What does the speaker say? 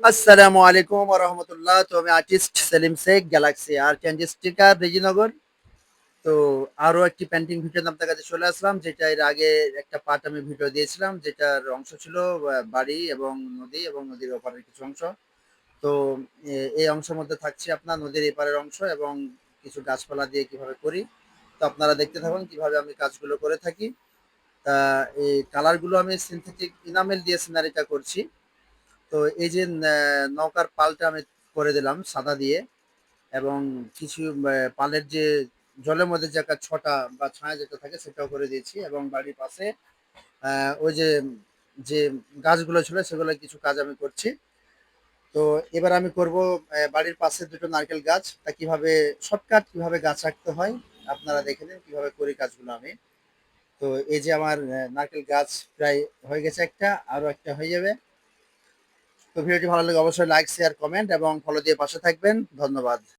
আসসালামু আলাইকুম ওয়া রাহমাতুল্লাহ। তো আমি artist Selim Sheikh, galaxy art and sticker, Rejinagar. তো আরো একটি পেন্টিং ভিডিও নিয়ে আপনার কাছে চলে আসলাম, যেটা এর আগে একটা পার্ট আমি ভিডিও দিয়েছিলাম, যেটার অংশ ছিল বাড়ি এবং নদী এবং নদীর ওপারের কিছু অংশ। তো এই অংশের মধ্যে থাকছে আপনার নদীর এপারের অংশ এবং কিছু গাছপালা দিয়ে কিভাবে করি। তো আপনারা দেখতে থাকুন কিভাবে আমি কাজগুলো করে থাকি। তা এই কালারগুলো আমি সিনথেটিক ইনামেল দিয়ে সিনারিটা করছি। তো এই যে নৌকার পালটা আমি করে দিলাম সাদা দিয়ে, এবং কিছু পালের যে জলের মধ্যে যে একটা ছটা বা ছায়া যেটা থাকে সেটাও করে দিয়েছি, এবং বাড়ির পাশে ওই যে যে গাছগুলো ছিল সেগুলো কিছু কাজ আমি করছি। তো এবার আমি করব বাড়ির পাশে দুটো নারকেল গাছ, তা কিভাবে শর্টকাট কিভাবে গাছ রাখতে হয় আপনারা দেখে নিন কিভাবে করি কাজগুলো আমি। তো এই যে আমার নারকেল গাছ প্রায় হয়ে গেছে, একটা আরো একটা হয়ে যাবে। তো ভিডিওটি ভালো লাগে অবশ্যই লাইক শেয়ার কমেন্ট এবং ফলো দিয়ে পাশে থাকবেন। ধন্যবাদ।